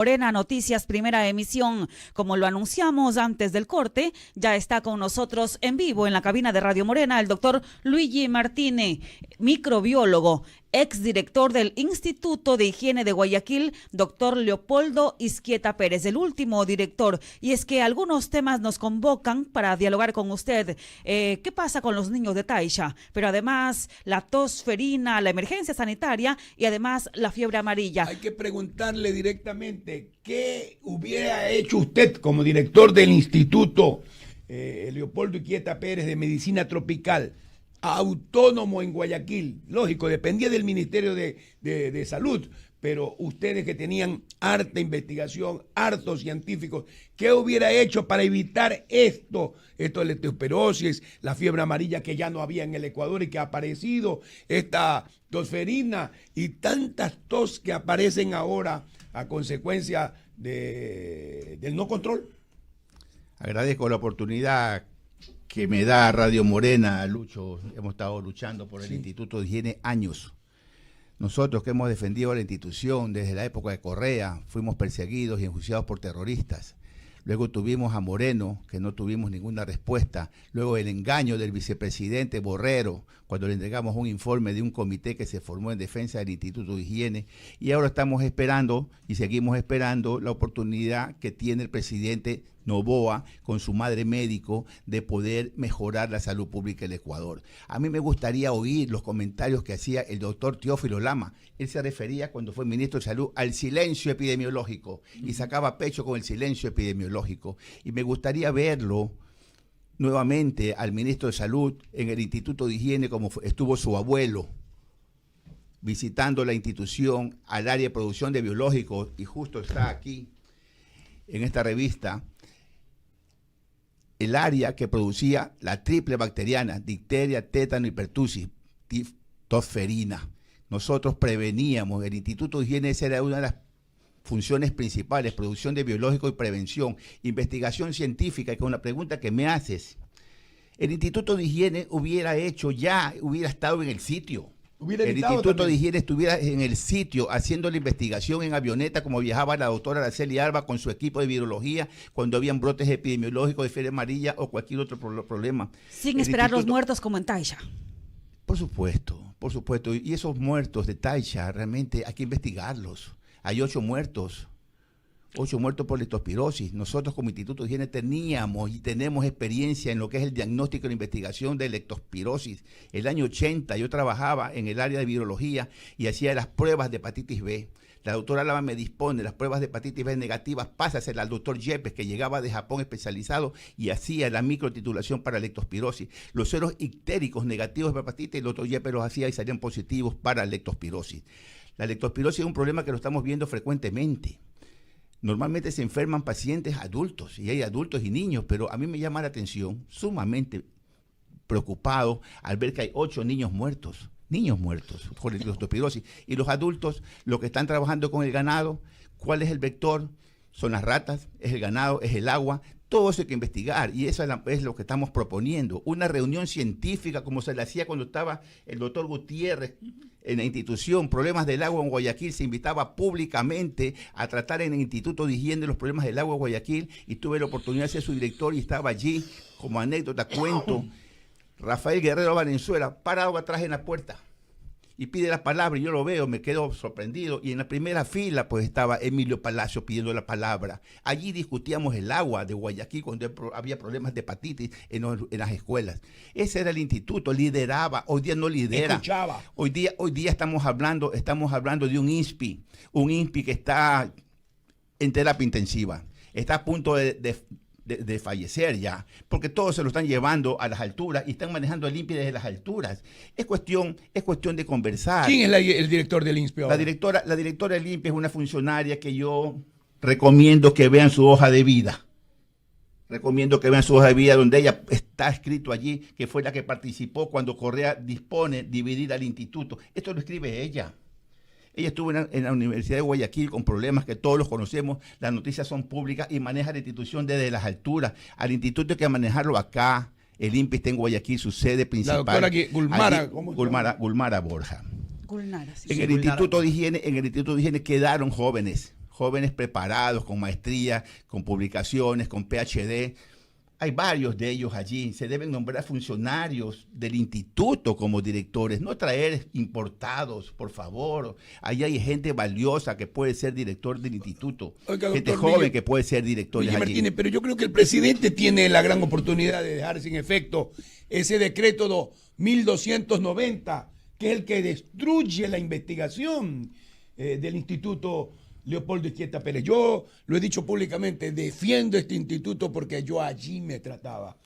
Morena Noticias, primera emisión. Como lo anunciamos antes del corte, ya está con nosotros en vivo en la cabina de Radio Morena el doctor Luigi Martínez, microbiólogo, exdirector del Instituto de Higiene de Guayaquil, doctor Leopoldo Izquieta Pérez, el último director. Y es que algunos temas nos convocan para dialogar con usted. ¿Qué pasa con los niños de Taisha? Pero además la tos ferina, la emergencia sanitaria y además la fiebre amarilla. Hay que preguntarle directamente qué hubiera hecho usted como director del Instituto Leopoldo Izquieta Pérez de Medicina Tropical, autónomo en Guayaquil. Lógico, dependía del Ministerio de Salud, pero ustedes que tenían harta investigación, hartos científicos, ¿qué hubiera hecho para evitar esto de la leptospirosis, la fiebre amarilla que ya no había en el Ecuador y que ha aparecido, esta tosferina y tantas tos que aparecen ahora a consecuencia del no control? Agradezco la oportunidad que me da Radio Morena, Lucho. Hemos estado luchando por el Instituto de Higiene años. Nosotros que hemos defendido la institución desde la época de Correa, fuimos perseguidos y enjuiciados por terroristas. Luego tuvimos a Moreno, que no tuvimos ninguna respuesta. Luego el engaño del vicepresidente Borrero, cuando le entregamos un informe de un comité que se formó en defensa del Instituto de Higiene. Y ahora estamos esperando y seguimos esperando la oportunidad que tiene el presidente Noboa con su madre médico de poder mejorar la salud pública del Ecuador. A mí me gustaría oír los comentarios que hacía el doctor Teófilo Lama. Él se refería cuando fue ministro de Salud al silencio epidemiológico y sacaba pecho con el silencio epidemiológico. Y me gustaría verlo nuevamente al ministro de Salud en el Instituto de Higiene como estuvo su abuelo, visitando la institución al área de producción de biológicos, y justo está aquí en esta revista el área que producía la triple bacteriana, difteria, tétano y pertussis, tosferina. Nosotros preveníamos, el Instituto de Higiene, esa era una de las funciones principales, producción de biológicos y prevención, investigación científica. Y con la pregunta que me haces, el Instituto de Higiene hubiera estado en el sitio. El Instituto de Higiene estuviera en el sitio haciendo la investigación en avioneta como viajaba la doctora Araceli Alba con su equipo de virología cuando habían brotes epidemiológicos de fiebre amarilla o cualquier otro problema. Sin esperar los muertos como en Taisha. Por supuesto, por supuesto. Y esos muertos de Taisha realmente hay que investigarlos. Hay 8 muertos por leptospirosis. Nosotros como Instituto de Higiene teníamos y tenemos experiencia en lo que es el diagnóstico y la investigación de leptospirosis. El año 80 yo trabajaba en el área de virología y hacía las pruebas de hepatitis B. La doctora Lava me dispone las pruebas de hepatitis B negativas, pásaselas al doctor Yepes, que llegaba de Japón especializado y hacía la microtitulación para leptospirosis. Los ceros ictéricos negativos de hepatitis, el doctor Yepes los hacía y salían positivos para leptospirosis. La leptospirosis es un problema que lo estamos viendo frecuentemente. Normalmente se enferman pacientes adultos, y hay adultos y niños, pero a mí me llama la atención, sumamente preocupado, al ver que hay 8 niños muertos por leptospirosis. Y los adultos, los que están trabajando con el ganado, ¿cuál es el vector? Son las ratas, es el ganado, es el agua. Todo eso hay que investigar, y eso es lo que estamos proponiendo. Una reunión científica como se le hacía cuando estaba el doctor Gutiérrez en la institución, problemas del agua en Guayaquil, se invitaba públicamente a tratar en el Instituto de Higiene los problemas del agua en Guayaquil, y tuve la oportunidad de ser su director y estaba allí. Como anécdota cuento, Rafael Guerrero Valenzuela, parado atrás en la puerta, y pide la palabra, y yo lo veo, me quedo sorprendido, y en la primera fila pues estaba Emilio Palacio pidiendo la palabra. Allí discutíamos el agua de Guayaquil cuando había problemas de hepatitis en las escuelas. Ese era el instituto, lideraba, hoy día no lidera. Escuchaba. Hoy día estamos hablando de un INSPI que está en terapia intensiva, está a punto de fallecer ya, porque todos se lo están llevando a las alturas y están manejando el INPI desde las alturas. Es cuestión de conversar. ¿Quién es el director del INSPI ahora? La directora del INPI es una funcionaria que yo recomiendo que vean su hoja de vida. Donde ella está escrito allí que fue la que participó cuando Correa dispone dividir al instituto. Esto lo escribe ella. Ella estuvo en la Universidad de Guayaquil con problemas que todos los conocemos, las noticias son públicas, y maneja la institución desde las alturas. Al instituto hay que manejarlo acá. El INPI está en Guayaquil, su sede principal. La doctora Gulmara Borja. Gulnara, sí. En el Instituto de Higiene quedaron jóvenes jóvenes preparados, con maestría, con publicaciones, con PhD. Hay varios de ellos allí. Se deben nombrar funcionarios del instituto como directores, no traer importados, por favor. Ahí hay gente valiosa que puede ser director del instituto. Oiga, gente doctor joven Luigi, que puede ser director Luigi allí. Martínez, pero yo creo que el presidente tiene la gran oportunidad de dejar sin efecto ese decreto 1290, que es el que destruye la investigación del Instituto Leopoldo Izquieta Pérez. Yo lo he dicho públicamente, defiendo este instituto porque yo allí me trataba.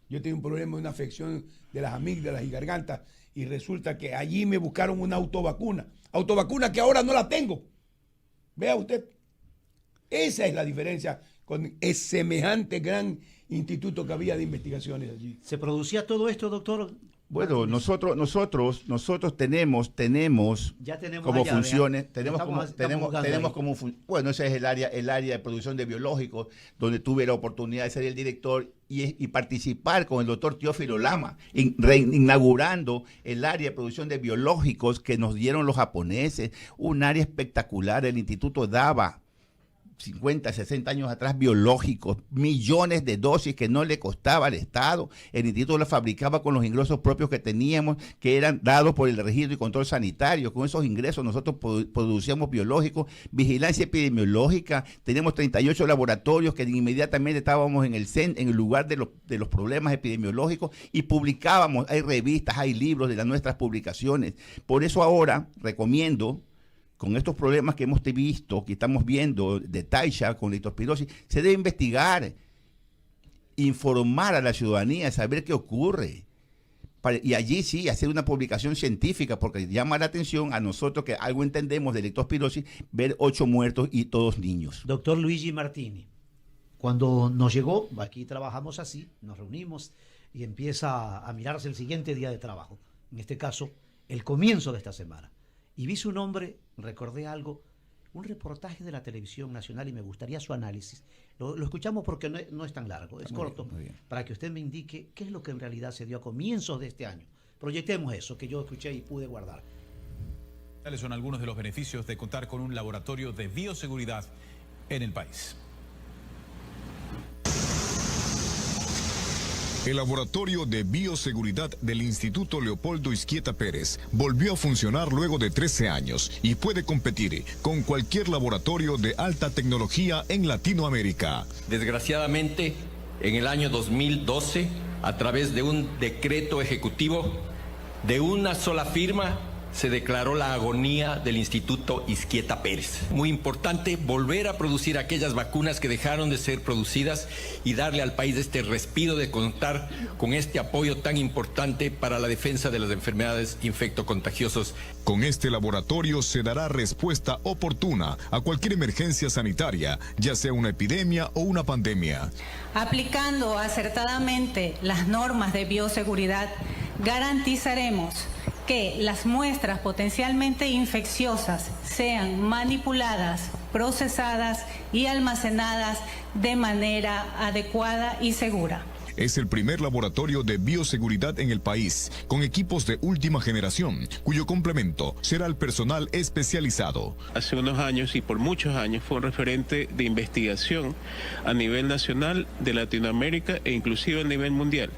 Yo tenía un problema de una afección de las amígdalas y gargantas y resulta que allí me buscaron una autovacuna que ahora no la tengo. Vea usted, esa es la diferencia con ese semejante gran instituto que había de investigaciones allí. ¿Se producía todo esto, doctor? Bueno, nosotros tenemos Ya tenemos como allá, funciones, ¿verdad? tenemos como bueno, ese es el área de producción de biológicos, donde tuve la oportunidad de ser el director y participar con el doctor Teófilo Lama, inaugurando el área de producción de biológicos que nos dieron los japoneses, un área espectacular. El instituto daba 50, 60 años atrás biológicos, millones de dosis que no le costaba al Estado. El instituto lo fabricaba con los ingresos propios que teníamos, que eran dados por el registro y control sanitario. Con esos ingresos nosotros producíamos biológicos, vigilancia epidemiológica. Teníamos 38 laboratorios que inmediatamente estábamos en el lugar de los problemas epidemiológicos y publicábamos. Hay revistas, hay libros de las nuestras publicaciones. Por eso ahora recomiendo, con estos problemas que hemos visto, que estamos viendo de Taisha con leptospirosis, se debe investigar, informar a la ciudadanía, saber qué ocurre. Y allí sí, hacer una publicación científica, porque llama la atención a nosotros que algo entendemos de leptospirosis, ver 8 muertos y todos niños. Doctor Luigi Martini, cuando nos llegó, aquí trabajamos así, nos reunimos y empieza a mirarse el siguiente día de trabajo, en este caso, el comienzo de esta semana. Y vi su nombre, recordé algo, un reportaje de la televisión nacional y me gustaría su análisis. Lo escuchamos porque no es tan largo, es corto, muy bien. para que usted me indique qué es lo que en realidad se dio a comienzos de este año. Proyectemos eso que yo escuché y pude guardar. ¿Cuáles son algunos de los beneficios de contar con un laboratorio de bioseguridad en el país? El Laboratorio de Bioseguridad del Instituto Leopoldo Izquieta Pérez volvió a funcionar luego de 13 años y puede competir con cualquier laboratorio de alta tecnología en Latinoamérica. Desgraciadamente, en el año 2012, a través de un decreto ejecutivo de una sola firma, se declaró la agonía del Instituto Izquieta Pérez. Muy importante volver a producir aquellas vacunas que dejaron de ser producidas y darle al país este respiro de contar con este apoyo tan importante para la defensa de las enfermedades infectocontagiosas. Con este laboratorio se dará respuesta oportuna a cualquier emergencia sanitaria, ya sea una epidemia o una pandemia. Aplicando acertadamente las normas de bioseguridad, garantizaremos que las muestras potencialmente infecciosas sean manipuladas, procesadas y almacenadas de manera adecuada y segura. Es el primer laboratorio de bioseguridad en el país, con equipos de última generación, cuyo complemento será el personal especializado. Hace unos años y por muchos años fue un referente de investigación a nivel nacional, de Latinoamérica e inclusive a nivel mundial.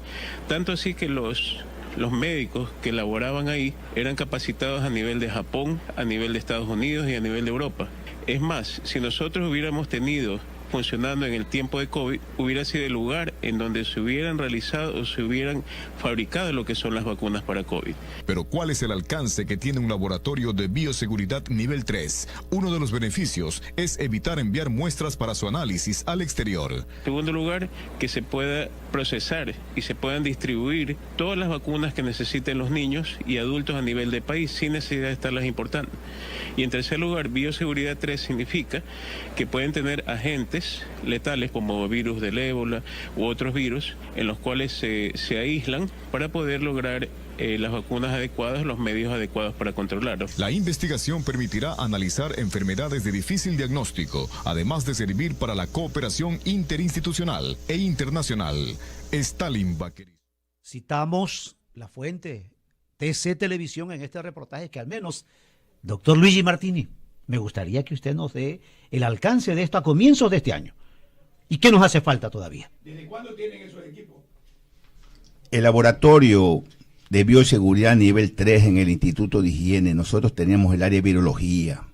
Tanto así que los médicos que laboraban ahí eran capacitados a nivel de Japón, a nivel de Estados Unidos y a nivel de Europa. Es más, si nosotros hubiéramos tenido funcionando en el tiempo de COVID, hubiera sido el lugar en donde se hubieran realizado o se hubieran fabricado lo que son las vacunas para COVID. Pero ¿cuál es el alcance que tiene un laboratorio de bioseguridad nivel 3? Uno de los beneficios es evitar enviar muestras para su análisis al exterior. En segundo lugar, que se pueda procesar y se puedan distribuir todas las vacunas que necesiten los niños y adultos a nivel de país sin necesidad de estarlas importando. Y en tercer lugar, bioseguridad 3 significa que pueden tener agentes letales como virus del ébola u otros virus en los cuales se aíslan para poder lograr las vacunas adecuadas, los medios adecuados para controlarlos. La investigación permitirá analizar enfermedades de difícil diagnóstico, además de servir para la cooperación interinstitucional e internacional. Stalin Bakeri. Citamos la fuente TC Televisión en este reportaje que al menos, doctor Luigi Martini, Me gustaría que usted nos dé el alcance de esto a comienzos de este año. ¿Y qué nos hace falta todavía? ¿Desde cuándo tienen esos equipos? El laboratorio de bioseguridad nivel 3 en el Instituto de Higiene, nosotros teníamos el área de virología.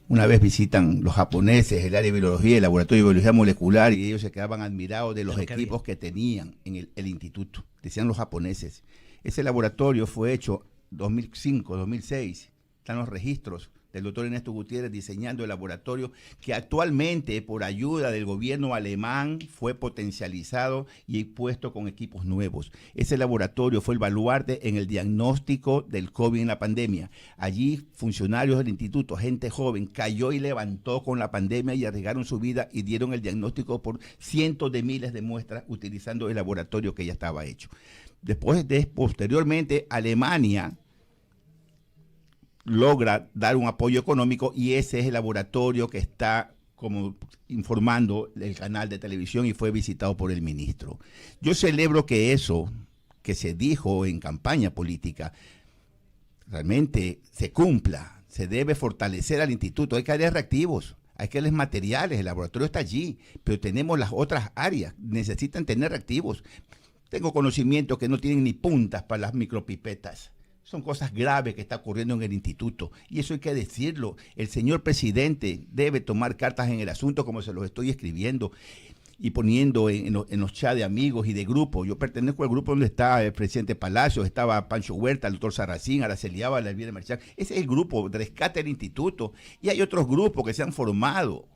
Una vez visitan los japoneses el área de virología, el laboratorio de biología molecular, y ellos se quedaban admirados de los equipos que tenían en el instituto, decían los japoneses. Ese laboratorio fue hecho 2005, 2006, están los registros del doctor Ernesto Gutiérrez diseñando el laboratorio que actualmente por ayuda del gobierno alemán fue potencializado y puesto con equipos nuevos. Ese laboratorio fue el baluarte en el diagnóstico del COVID en la pandemia. Allí funcionarios del instituto, gente joven, cayó y levantó con la pandemia y arriesgaron su vida y dieron el diagnóstico por cientos de miles de muestras utilizando el laboratorio que ya estaba hecho. Posteriormente, Alemania logra dar un apoyo económico y ese es el laboratorio que está como informando el canal de televisión y fue visitado por el ministro. Yo celebro que eso que se dijo en campaña política realmente se cumpla. Se debe fortalecer al instituto, hay que darle reactivos, hay que darles materiales, el laboratorio está allí, pero tenemos las otras áreas, necesitan tener reactivos. Tengo conocimiento que no tienen ni puntas para las micropipetas. Son cosas graves que está ocurriendo en el instituto y eso hay que decirlo. El señor presidente debe tomar cartas en el asunto como se los estoy escribiendo y poniendo en los chats de amigos y de grupos. Yo pertenezco al grupo donde está el presidente Palacios, estaba Pancho Huerta, el doctor Sarracín, Araceli Ábala, Elvira Marchán. Ese es el grupo de rescate del instituto y hay otros grupos que se han formado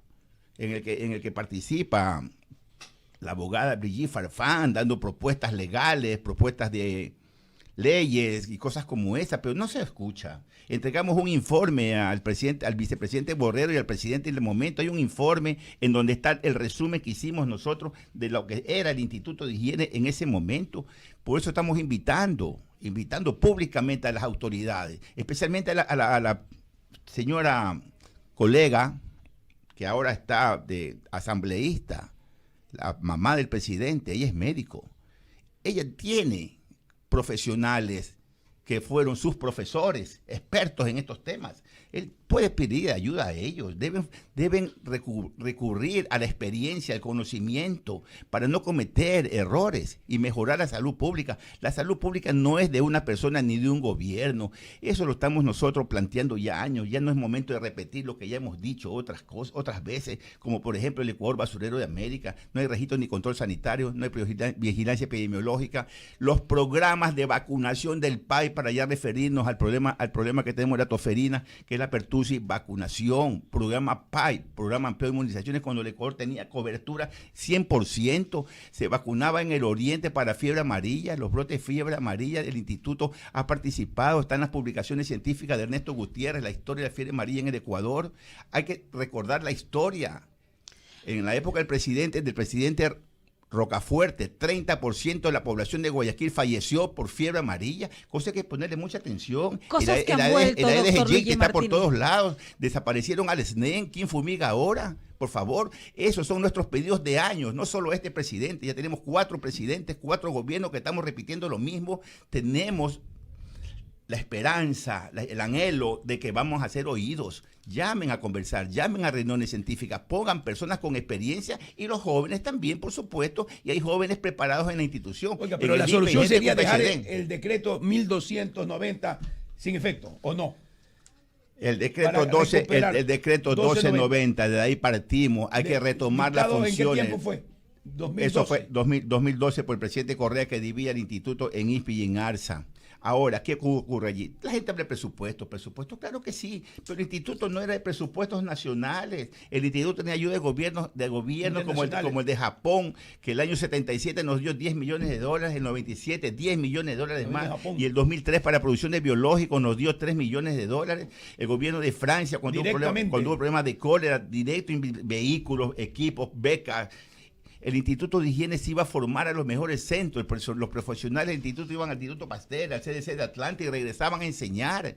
en el que participa la abogada Brigitte Farfán dando propuestas legales, propuestas de leyes y cosas como esa, pero no se escucha. Entregamos un informe al vicepresidente Borrero y al presidente en el momento. Hay un informe en donde está el resumen que hicimos nosotros de lo que era el Instituto de Higiene en ese momento. Por eso estamos invitando públicamente a las autoridades, especialmente a la señora colega que ahora está de asambleísta, la mamá del presidente. Ella es médico. Ella tiene profesionales que fueron sus profesores, expertos en estos temas. Él puede pedir ayuda a ellos, deben recurrir a la experiencia, al conocimiento, para no cometer errores y mejorar la salud pública. La salud pública no es de una persona ni de un gobierno, eso lo estamos nosotros planteando ya años, ya no es momento de repetir lo que ya hemos dicho otras veces, como por ejemplo el Ecuador basurero de América, no hay registro ni control sanitario, no hay vigilancia epidemiológica, los programas de vacunación del PAI para ya referirnos al problema que tenemos de la toferina, que es la pertussis, vacunación, programa PAI, programa amplio de inmunizaciones, cuando el Ecuador tenía cobertura 100%, se vacunaba en el oriente para fiebre amarilla, los brotes de fiebre amarilla, el instituto ha participado, están las publicaciones científicas de Ernesto Gutiérrez, la historia de la fiebre amarilla en el Ecuador. Hay que recordar la historia. En la época del presidente Rocafuerte, 30% de la población de Guayaquil falleció por fiebre amarilla, cosa que hay que ponerle mucha atención. Cosas que han vuelto, doctor Luigi que está por Martínez. todos lados, desaparecieron al SNEN, ¿quién fumiga ahora? Por favor, esos son nuestros pedidos de años, no solo este presidente, ya tenemos 4 presidentes, 4 gobiernos que estamos repitiendo lo mismo, tenemos la esperanza, el anhelo de que vamos a ser oídos. Llamen a conversar, llamen a reuniones científicas, pongan personas con experiencia y los jóvenes también, por supuesto, y hay jóvenes preparados en la institución. Oiga, pero la solución sería dejar el decreto 1290 sin efecto, ¿o no? El decreto 1290, de ahí partimos, hay que retomar las funciones. ¿En qué tiempo fue? 2012. Eso fue 2012 por el presidente Correa, que dividía el instituto en INPI y en ARSA. Ahora, ¿qué ocurre allí? La gente habla de presupuesto, claro que sí, pero el instituto no era de presupuestos nacionales. El instituto tenía ayuda de gobiernos como el de Japón, que el año 77 nos dio $10 millones, el 97 $10 millones más, y el 2003 para producción de biológicos nos dio $3 millones. El gobierno de Francia, cuando hubo problemas de cólera, directo en vehículos, equipos, becas. El Instituto de Higiene se iba a formar a los mejores centros. Los profesionales del instituto iban al Instituto Pasteur, al CDC de Atlanta y regresaban a enseñar.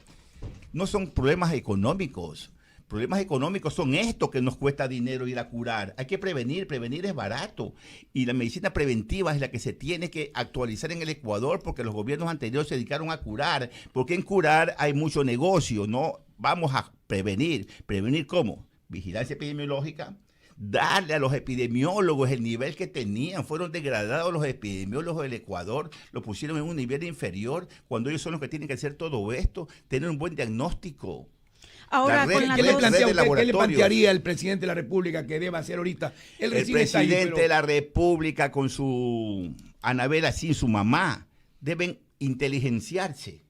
No son problemas económicos. Problemas económicos son esto que nos cuesta dinero ir a curar. Hay que prevenir es barato. Y la medicina preventiva es la que se tiene que actualizar en el Ecuador porque los gobiernos anteriores se dedicaron a curar. Porque en curar hay mucho negocio, ¿no? vamos a prevenir. ¿Prevenir cómo? Vigilancia epidemiológica, darle a los epidemiólogos el nivel que tenían. Fueron degradados los epidemiólogos del Ecuador, lo pusieron en un nivel inferior, cuando ellos son los que tienen que hacer todo esto, tener un buen diagnóstico. Ahora, ¿Qué le plantearía el presidente de la República que deba hacer ahorita? El presidente de la República con su Anabela, sin su mamá, deben inteligenciarse.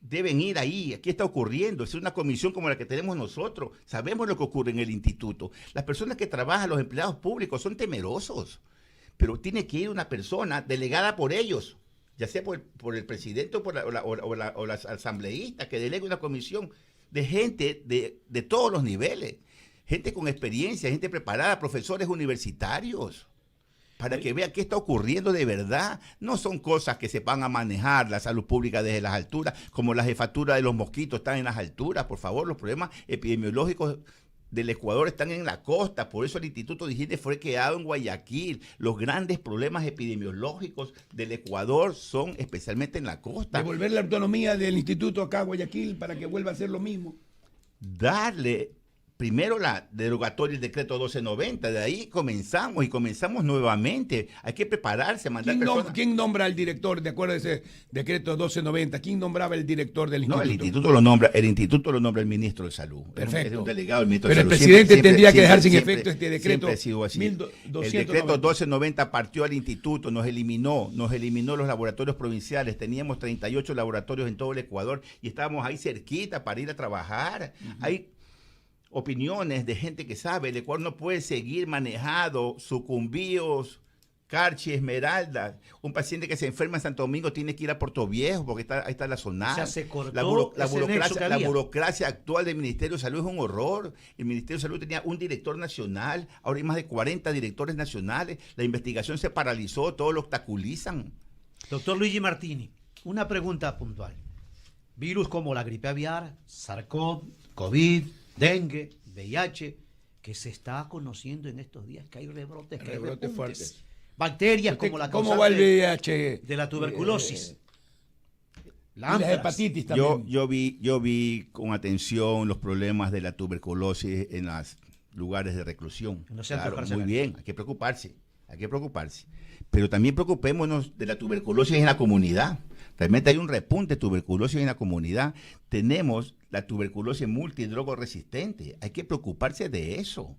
Deben ir ahí, aquí está ocurriendo, es una comisión como la que tenemos nosotros, sabemos lo que ocurre en el instituto. Las personas que trabajan, los empleados públicos, son temerosos, pero tiene que ir una persona delegada por ellos, ya sea por el presidente o la asambleísta, que delegue una comisión de gente de todos los niveles, gente con experiencia, gente preparada, profesores universitarios, para que vea qué está ocurriendo de verdad. No son cosas que se van a manejar la salud pública desde las alturas, como la jefatura de los mosquitos están en las alturas. Por favor, los problemas epidemiológicos del Ecuador están en la costa, por eso el Instituto de Higiene fue creado en Guayaquil. Los grandes problemas epidemiológicos del Ecuador son especialmente en la costa. Devolver la autonomía del instituto acá a Guayaquil para que vuelva a ser lo mismo. Darle primero la derogatoria del decreto 1290, de ahí comenzamos nuevamente. Hay que prepararse, mandar personas. ¿Quién nombra al director de acuerdo a ese decreto 1290? ¿Quién nombraba el director del instituto? No, el instituto lo nombra el ministro de Salud. Perfecto. Es un delegado del ministro Pero de Salud. el presidente tendría que dejar sin siempre, efecto este decreto. Siempre ha sido así. El decreto 1290 partió al instituto, nos eliminó los laboratorios provinciales. Teníamos 38 laboratorios en todo el Ecuador y estábamos ahí cerquita para ir a trabajar. Hay opiniones de gente que sabe, el Ecuador no puede seguir manejando Sucumbíos, Carchi, Esmeralda. Un paciente que se enferma en Santo Domingo tiene que ir a Puerto Viejo porque ahí está la zona. O sea, se cortó la burocracia actual del Ministerio de Salud es un horror. El Ministerio de Salud tenía un director nacional, ahora hay más de 40 directores nacionales. La investigación se paralizó, todo lo obstaculizan. Doctor Luigi Martini, una pregunta puntual. Virus como la gripe aviar, SARS-CoV, COVID, dengue, VIH, que se está conociendo en estos días, que hay rebrotes, que hay repuntes. Fuertes. Bacterias como la ¿Cómo va el VIH? De la tuberculosis. La hepatitis también. Yo vi con atención los problemas de la tuberculosis en los lugares de reclusión. Claro, muy bien, hay que preocuparse. Pero también preocupémonos de la tuberculosis en la comunidad. Realmente hay un repunte de tuberculosis en la comunidad. Tenemos la tuberculosis multidrogoresistente. Hay que preocuparse de eso.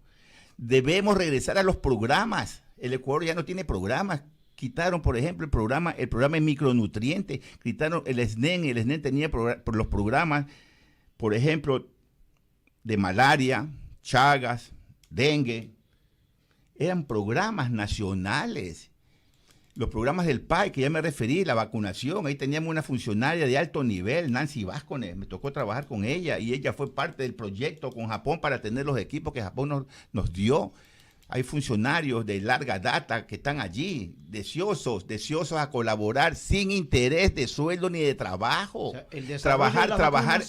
Debemos regresar a los programas. El Ecuador ya no tiene programas. Quitaron, por ejemplo, el programa de micronutrientes. Quitaron el SNEN. El SNEN tenía los programas, por ejemplo, de malaria, Chagas, dengue. Eran programas nacionales. Los programas del PAI, que ya me referí, la vacunación, ahí teníamos una funcionaria de alto nivel, Nancy Vázquez, me tocó trabajar con ella y ella fue parte del proyecto con Japón para tener los equipos que Japón nos dio. Hay funcionarios de larga data que están allí, deseosos a colaborar sin interés de sueldo ni de trabajo. O sea,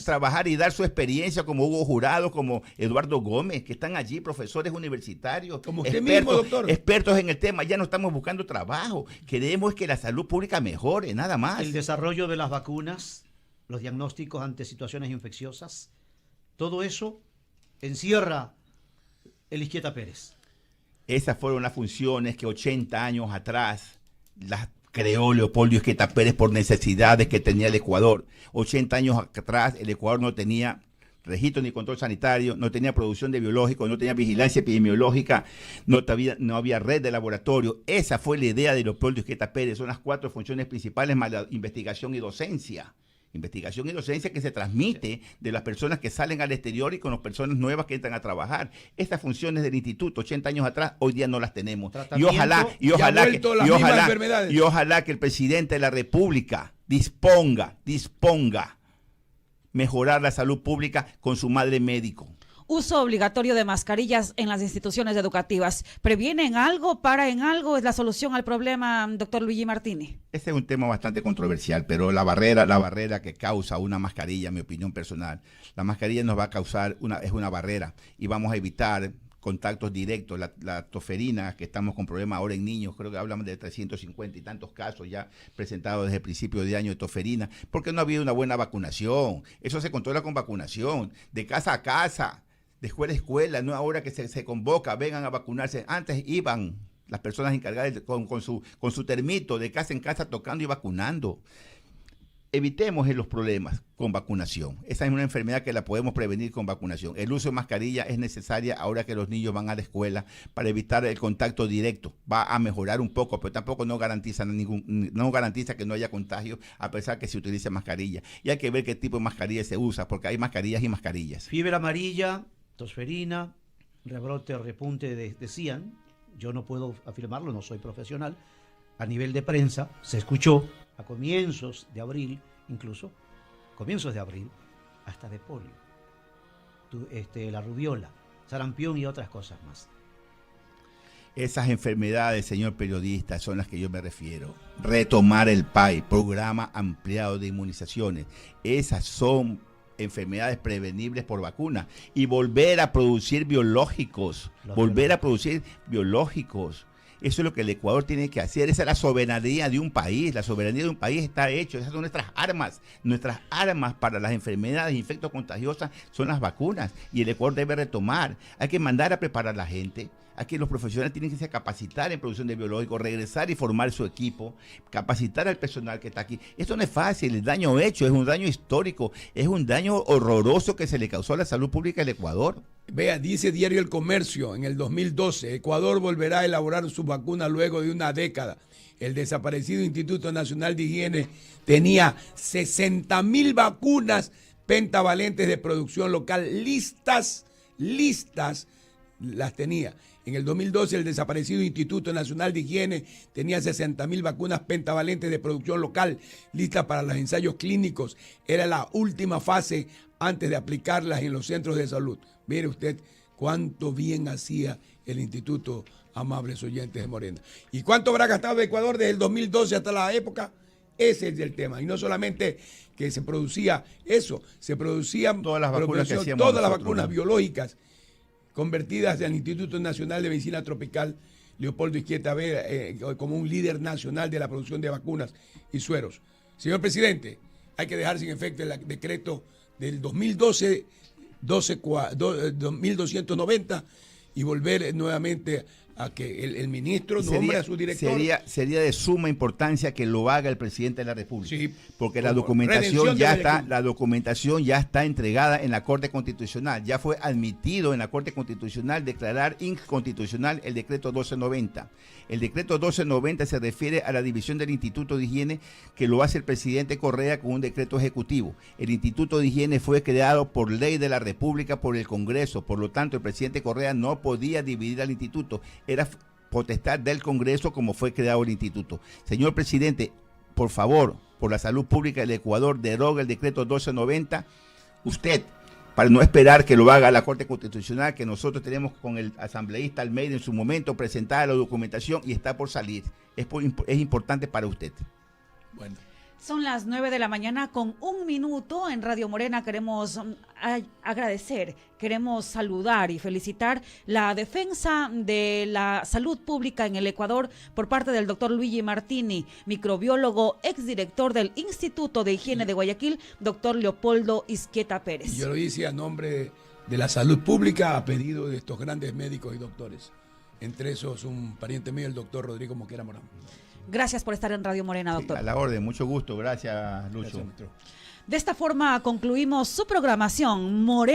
trabajar y dar su experiencia, como Hugo Jurado, como Eduardo Gómez, que están allí, profesores universitarios, como usted mismo, doctor, expertos en el tema. Ya no estamos buscando trabajo, queremos que la salud pública mejore, nada más. El desarrollo de las vacunas, los diagnósticos ante situaciones infecciosas, todo eso encierra el Izquieta Pérez. Esas fueron las funciones que 80 años atrás las creó Leopoldo Izquieta Pérez por necesidades que tenía el Ecuador. 80 años atrás el Ecuador no tenía registro ni control sanitario, no tenía producción de biológicos, no tenía vigilancia epidemiológica, no había red de laboratorio. Esa fue la idea de Leopoldo Izquieta Pérez. Son las 4 funciones principales más la investigación y docencia. Investigación y docencia que se transmite de las personas que salen al exterior y con las personas nuevas que entran a trabajar. Estas funciones del instituto 80 años atrás, hoy día no las tenemos. Y ojalá que el presidente de la República disponga mejorar la salud pública con su madre médico. Uso obligatorio de mascarillas en las instituciones educativas. ¿Previenen algo? ¿Para en algo? ¿Es la solución al problema, doctor Luigi Martini? Este es un tema bastante controversial, pero la barrera que causa una mascarilla, mi opinión personal, la mascarilla nos va a causar una barrera y vamos a evitar contactos directos, la toferina, que estamos con problemas ahora en niños, creo que hablamos de 350 y tantos casos ya presentados desde el principio de año de toferina, porque no ha habido una buena vacunación. Eso se controla con vacunación, de casa a casa, de escuela a escuela, no ahora que se convoca, vengan a vacunarse. Antes iban las personas encargadas con su termito de casa en casa tocando y vacunando. Evitemos los problemas con vacunación. Esa es una enfermedad que la podemos prevenir con vacunación. El uso de mascarilla es necesaria ahora que los niños van a la escuela para evitar el contacto directo. Va a mejorar un poco, pero tampoco no garantiza que no haya contagio a pesar que se utilice mascarilla. Y hay que ver qué tipo de mascarilla se usa, porque hay mascarillas y mascarillas. Fiebre amarilla, tosferina, rebrote, repunte, decían. Yo no puedo afirmarlo, no soy profesional. A nivel de prensa se escuchó a comienzos de abril, incluso, comienzos de abril, hasta de polio, la rubiola, sarampión y otras cosas más. Esas enfermedades, señor periodista, son las que yo me refiero. Retomar el PAI, Programa Ampliado de Inmunizaciones. Esas son enfermedades prevenibles por vacuna. Y volver a producir biológicos. Eso es lo que el Ecuador tiene que hacer. Esa es la soberanía de un país. La soberanía de un país está hecho. Esas son nuestras armas. Nuestras armas para las enfermedades e infectos contagiosas son las vacunas. Y el Ecuador debe retomar. Hay que mandar a preparar a la gente. Aquí los profesionales tienen que capacitar en producción de biológicos, regresar y formar su equipo, capacitar al personal que está aquí. Esto no es fácil, el daño hecho es un daño histórico, es un daño horroroso que se le causó a la salud pública del Ecuador. Vea, dice Diario El Comercio, en el 2012, Ecuador volverá a elaborar su vacuna luego de una década. El desaparecido Instituto Nacional de Higiene tenía 60.000 vacunas pentavalentes de producción local listas, las tenía. En el 2012, el desaparecido Instituto Nacional de Higiene tenía 60.000 vacunas pentavalentes de producción local listas para los ensayos clínicos. Era la última fase antes de aplicarlas en los centros de salud. Mire usted cuánto bien hacía el instituto, amables oyentes de Morena. ¿Y cuánto habrá gastado Ecuador desde el 2012 hasta la época? Ese es el tema. Y no solamente que se producía eso, se producían todas las vacunas biológicas convertidas al Instituto Nacional de Medicina Tropical Leopoldo Izquieta Pérez como un líder nacional de la producción de vacunas y sueros. Señor presidente, hay que dejar sin efecto el decreto del 2012, 2290 y volver nuevamente a que el ministro nombre a su director. Sería de suma importancia que lo haga el presidente de la República, sí, porque la documentación ya está entregada en la Corte Constitucional, ya fue admitido en la Corte Constitucional declarar inconstitucional el decreto 1290. El decreto 1290 se refiere a la división del Instituto de Higiene que lo hace el presidente Correa con un decreto ejecutivo. El Instituto de Higiene fue creado por ley de la República por el Congreso, por lo tanto el presidente Correa no podía dividir al instituto. Era potestad del Congreso como fue creado el instituto. Señor presidente, por favor, por la salud pública del Ecuador, deroga el decreto 1290. Usted, para no esperar que lo haga la Corte Constitucional, que nosotros tenemos con el asambleísta Almeida en su momento presentada la documentación y está por salir. Es importante para usted. Bueno. Son las 9 de la mañana con 1 minuto. En Radio Morena queremos agradecer, queremos saludar y felicitar la defensa de la salud pública en el Ecuador por parte del doctor Luigi Martini, microbiólogo, exdirector del Instituto de Higiene de Guayaquil, doctor Leopoldo Izquieta Pérez. Y yo lo hice a nombre de la salud pública a pedido de estos grandes médicos y doctores. Entre esos un pariente mío, el doctor Rodrigo Mosquera Morán. Gracias por estar en Radio Morena, doctor. Sí, a la orden, mucho gusto. Gracias, Lucho. De esta forma concluimos su programación Morena.